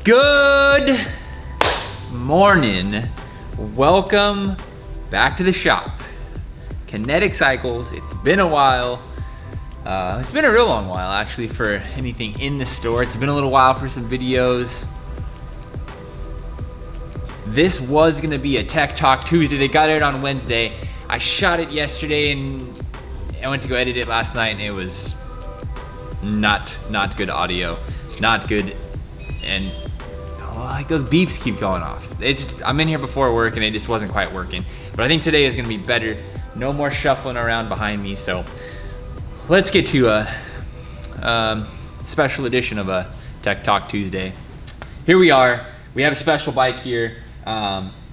Good morning. Welcome back to the shop. Kinetic Cycles. It's been a while. It's been a real long while actually for anything in the store. It's been a little while for some videos. This was gonna be a Tech Talk Tuesday. They got it on Wednesday. I shot it yesterday and I went to go edit it last night and it was not good audio, not good, and like those beeps keep going off. I'm in here before work and it just wasn't quite working. But I think today is gonna be better. No more shuffling around behind me. So let's get to a special edition of a Tech Talk Tuesday. Here we are. We have a special bike here.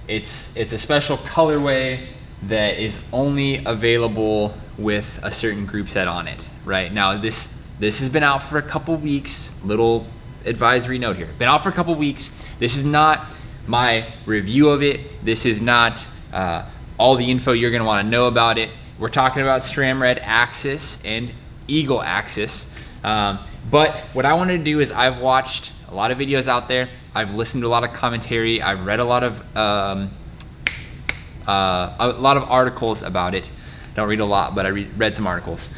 It's a special colorway that is only available with a certain group set on it. Right now, this has been out for a couple weeks. Little advisory note here. Been out for a couple weeks. This is not my review of it. This is not all the info you're gonna wanna know about it. We're talking about SRAM Red AXS and Eagle AXS. But what I wanted to do is I've watched a lot of videos out there. I've listened to a lot of commentary. I've read a lot of articles about it. Don't read a lot, but I read some articles.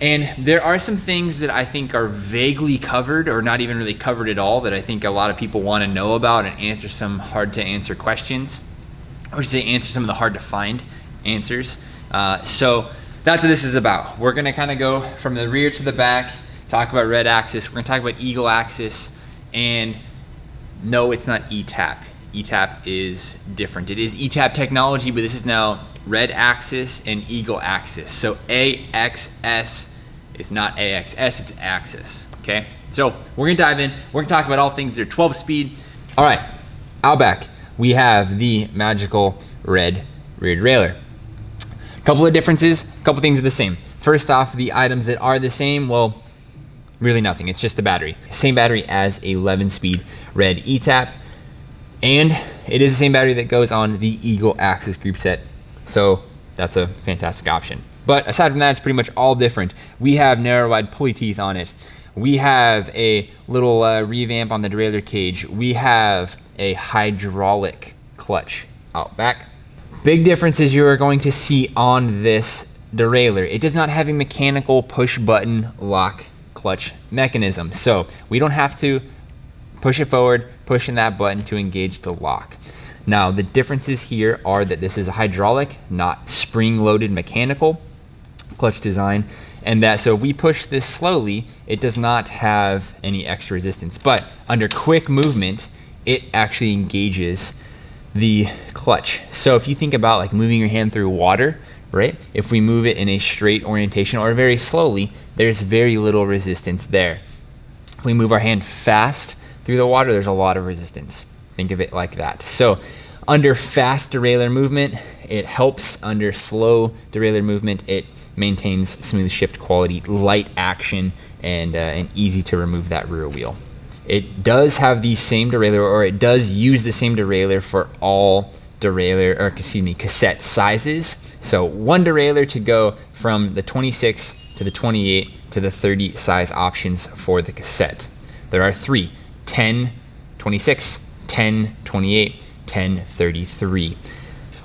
And there are some things that I think are vaguely covered or not even really covered at all that I think a lot of people want to know about and answer some hard to answer questions, or I should say answer some of the hard to find answers. So that's what this is about. We're gonna kind of go from the rear to the back, talk about Red AXS. We're gonna talk about Eagle AXS, and no, it's not ETAP. ETAP is different. It is ETAP technology, but this is now Red AXS and Eagle AXS. So AXS is not AXS, it's AXS, okay? So we're gonna dive in. We're gonna talk about all things that are 12 speed. All right, out back, we have the magical red rear derailleur. Couple of differences, couple things are the same. First off, the items that are the same, well, really nothing, it's just the battery. Same battery as 11-speed red ETAP, and it is the same battery that goes on the Eagle AXS group set. So that's a fantastic option. But aside from that, it's pretty much all different. We have narrow wide pulley teeth on it. We have a little revamp on the derailleur cage. We have a hydraulic clutch out back. Big differences you are going to see on this derailleur. It does not have a mechanical push button lock clutch mechanism. So we don't have to push it forward, pushing that button to engage the lock. Now the differences here are that this is a hydraulic, not spring-loaded mechanical clutch design, and that so if we push this slowly, it does not have any extra resistance. But under quick movement, it actually engages the clutch. So if you think about like moving your hand through water, right? If we move it in a straight orientation or very slowly, there's very little resistance there. If we move our hand fast through the water, there's a lot of resistance. Think of it like that. So under fast derailleur movement, it helps. Under slow derailleur movement, it maintains smooth shift quality, light action, and easy to remove that rear wheel. It does have the same derailleur, or it does use the same derailleur for all cassette sizes. So one derailleur to go from the 26 to the 28 to the 30 size options for the cassette. There are 3, 10, 26, 10, 28, 10, 33.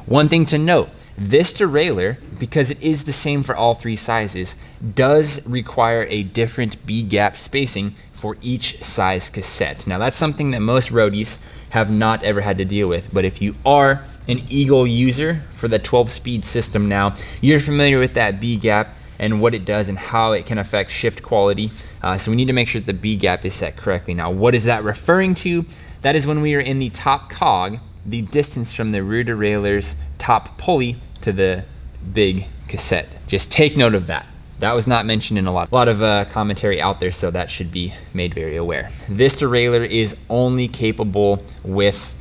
One thing to note, this derailleur, because it is the same for all 3 sizes, does require a different B-gap spacing for each size cassette. Now that's something that most roadies have not ever had to deal with, but if you are an Eagle user for the 12-speed system now, you're familiar with that B-gap and what it does and how it can affect shift quality. So we need to make sure that the B-gap is set correctly. Now, what is that referring to? That is when we are in the top cog, the distance from the rear derailleur's top pulley to the big cassette. Just take note of that. That was not mentioned in a lot of commentary out there, so that should be made very aware. This derailleur is only capable with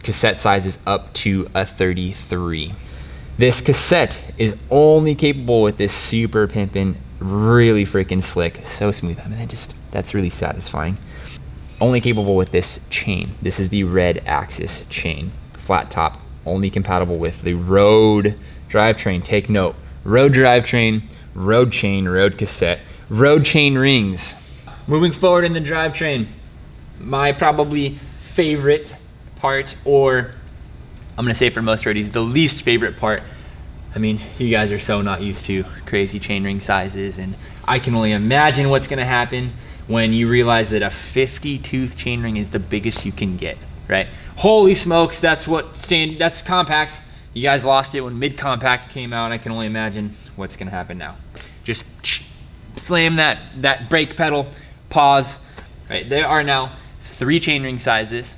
cassette sizes up to a 33. This cassette is only capable with this super pimpin', really freaking slick, so smooth. I mean, that's really satisfying. Only capable with this chain. This is the Red AXS chain. Flat top, only compatible with the road drivetrain. Take note, road drivetrain, road chain, road cassette, road chain rings. Moving forward in the drivetrain, my probably favorite part, or I'm gonna say for most roadies, the least favorite part. I mean, you guys are so not used to crazy chainring sizes, and I can only imagine what's gonna happen when you realize that a 50 tooth chainring is the biggest you can get, right? Holy smokes, that's compact. You guys lost it when mid-compact came out. I can only imagine what's gonna happen now. Just slam that brake pedal, pause. Right, there are now 3 chainring sizes,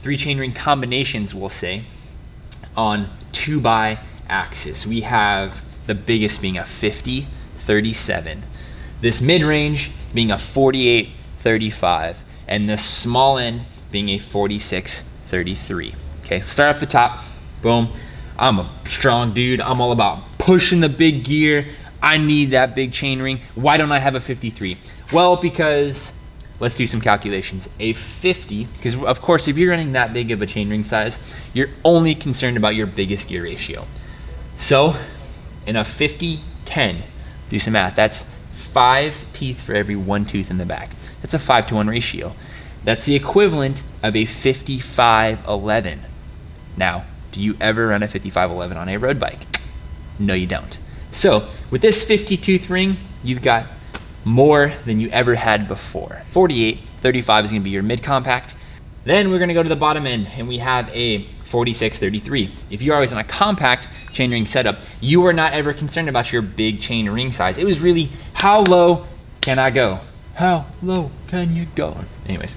3 chainring combinations, we'll say, on 2x axis. We have the biggest being a 50-37, this mid-range being a 48-35, and the small end being a 46-33. Okay, start off the top, boom. I'm a strong dude. I'm all about pushing the big gear. I need that big chainring. Why don't I have a 53? Well, because let's do some calculations. A 50, because of course, if you're running that big of a chainring size, you're only concerned about your biggest gear ratio. So in a 50-10, do some math. That's 5 teeth for every 1 tooth in the back. That's a 5-to-1 ratio. That's the equivalent of a 55-11. Now, do you ever run a 55-11 on a road bike? No, you don't. So with this 50 tooth ring, you've got more than you ever had before. 48-35 is gonna be your mid-compact. Then we're gonna go to the bottom end, and we have a 46-33. If you're always on a compact chainring setup, you are not ever concerned about your big chain ring size. It was really, how low can I go? How low can you go? Anyways,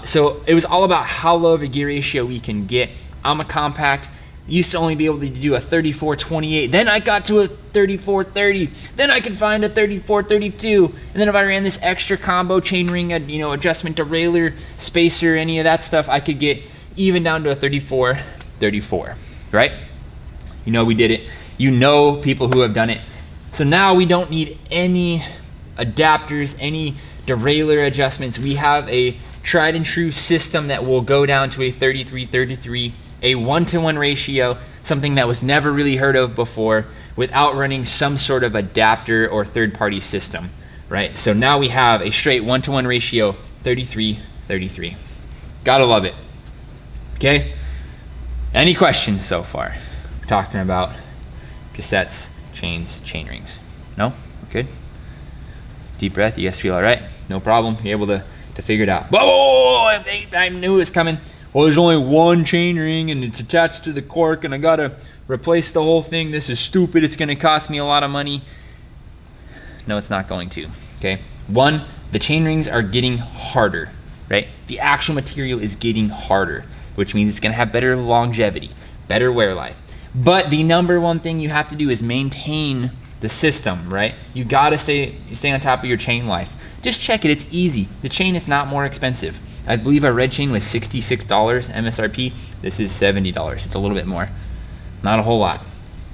so it was all about how low of a gear ratio we can get. I'm a compact, used to only be able to do a 34-28. Then I got to a 34-30. Then I could find a 34-32. And then if I ran this extra combo chainring, adjustment derailleur, spacer, any of that stuff, I could get even down to a 34-34, right? You know we did it. You know people who have done it. So now we don't need any adapters, any derailleur adjustments. We have a tried and true system that will go down to a 33-33, a 1-to-1 ratio, something that was never really heard of before, without running some sort of adapter or third-party system, right? So now we have a straight 1-to-1 ratio, 33-33. Gotta love it. Okay? Any questions so far? We're talking about cassettes, chains, chain rings. No? We're good? Deep breath. You guys feel all right? No problem. You're able to figure it out. Whoa! I knew it was coming. Well, there's only one chain ring and it's attached to the cork and I gotta replace the whole thing. This is stupid. It's gonna cost me a lot of money. No, it's not going to, okay? One, the chain rings are getting harder, right? The actual material is getting harder, which means it's gonna have better longevity, better wear life. But the number one thing you have to do is maintain the system, right? You gotta stay on top of your chain life. Just check it, it's easy. The chain is not more expensive. I believe our red chain was $66 MSRP. This is $70, it's a little bit more. Not a whole lot.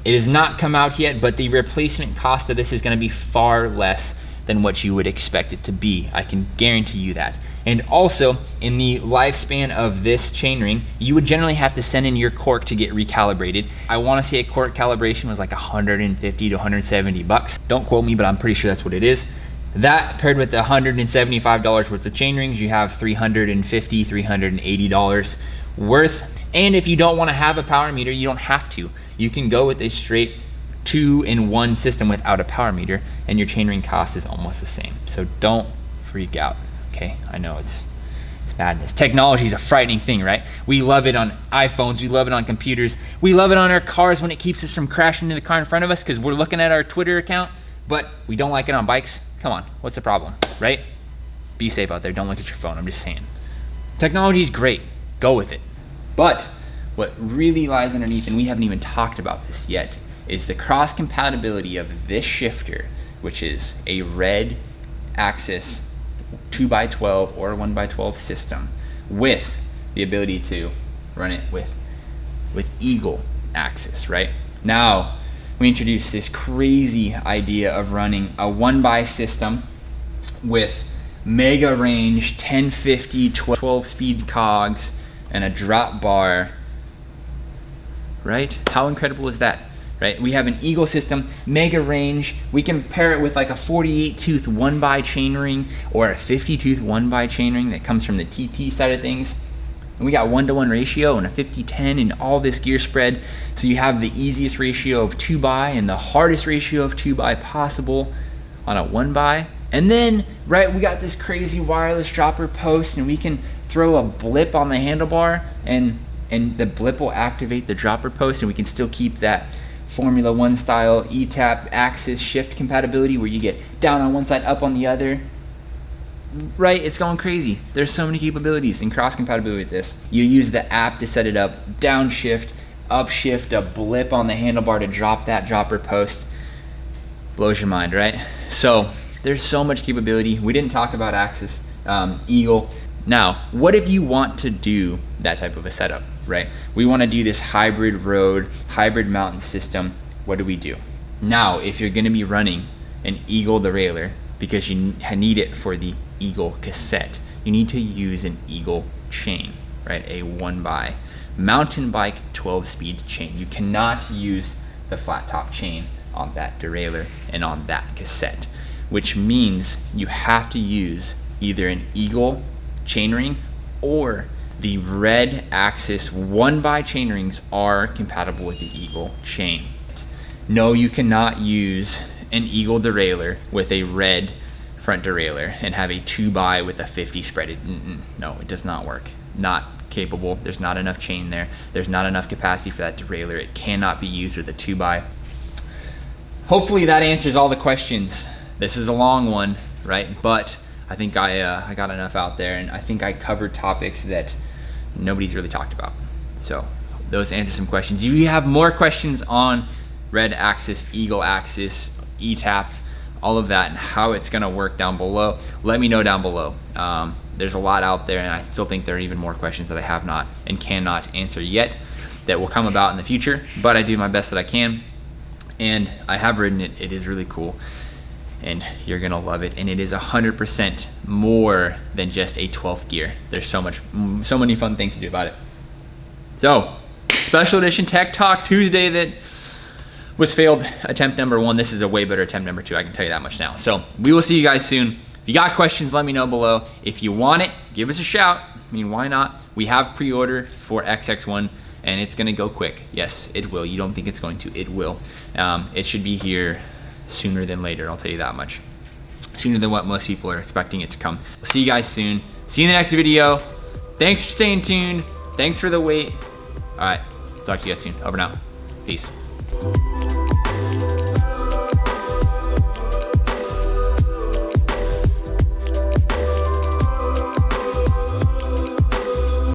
It has not come out yet, but the replacement cost of this is gonna be far less than what you would expect it to be. I can guarantee you that. And also, in the lifespan of this chainring, you would generally have to send in your cork to get recalibrated. I wanna say a cork calibration was like 150 to 170 bucks. Don't quote me, but I'm pretty sure that's what it is. That paired with the $175 worth of chain rings, you have $350, $380 worth. And if you don't wanna have a power meter, you don't have to. You can go with a straight 2-in-1 system without a power meter, and your chainring cost is almost the same. So don't freak out, okay? I know it's madness. Technology is a frightening thing, right? We love it on iPhones, we love it on computers, we love it on our cars when it keeps us from crashing into the car in front of us because we're looking at our Twitter account, but we don't like it on bikes. Come on, what's the problem, right? Be safe out there, don't look at your phone, I'm just saying. Technology is great, go with it. But what really lies underneath, and we haven't even talked about this yet, is the cross compatibility of this shifter, which is a red AXS 2x12 or 1x12 system with the ability to run it with Eagle axis, right? Now, we introduced this crazy idea of running a 1x system with mega range, 1050, 12 speed cogs, and a drop bar, right? How incredible is that, right? We have an Eagle system, mega range. We can pair it with like a 48 tooth 1x chainring or a 50 tooth 1x chainring that comes from the TT side of things. And we got 1-to-1 ratio and a 50-10 and all this gear spread. So you have the easiest ratio of 2x and the hardest ratio of 2x possible on a 1x. And then, right, we got this crazy wireless dropper post, and we can throw a blip on the handlebar and the blip will activate the dropper post, and we can still keep that Formula 1 style ETAP axis shift compatibility where you get down on one side, up on the other. Right, it's going crazy. There's so many capabilities and cross compatibility with this. You use the app to set it up, downshift, upshift, a blip on the handlebar to drop that dropper post. Blows your mind, right? So there's so much capability. We didn't talk about AXS Eagle. Now, what if you want to do that type of a setup, right? We want to do this hybrid road, hybrid mountain system. What do? Now, if you're going to be running an Eagle derailleur, because you need it for the Eagle cassette, you need to use an Eagle chain, right? A 1x mountain bike 12-speed chain. You cannot use the flat top chain on that derailleur and on that cassette, which means you have to use either an Eagle chainring or the red AXS 1x chainrings are compatible with the Eagle chain. No, you cannot use an Eagle derailleur with a red front derailleur and have a 2x with a 50 spread. No, it does not work. Not capable. There's not enough chain there. There's not enough capacity for that derailleur. It cannot be used with a 2x. Hopefully that answers all the questions. This is a long one, right? But I think I got enough out there, and I think I covered topics that nobody's really talked about. So those answer some questions. If you have more questions on red AXS, Eagle AXS, ETAP, all of that, and how it's gonna work down below, let me know down below. There's a lot out there, and I still think there are even more questions that I have not and cannot answer yet that will come about in the future, but I do my best that I can. And I have ridden it. It is really cool, and you're gonna love it. And it is 100% more than just a 12th gear. There's so many fun things to do about it. So, special edition Tech Talk Tuesday that was failed attempt number 1. This is a way better attempt number 2. I can tell you that much now. So we will see you guys soon. If you got questions, let me know below. If you want it, give us a shout. I mean, why not? We have pre-order for XX1. And it's gonna go quick. Yes, it will. You don't think it's going to, it will. It should be here sooner than later, I'll tell you that much. Sooner than what most people are expecting it to come. We'll see you guys soon. See you in the next video. Thanks for staying tuned. Thanks for the wait. All right, talk to you guys soon. Over now. Peace.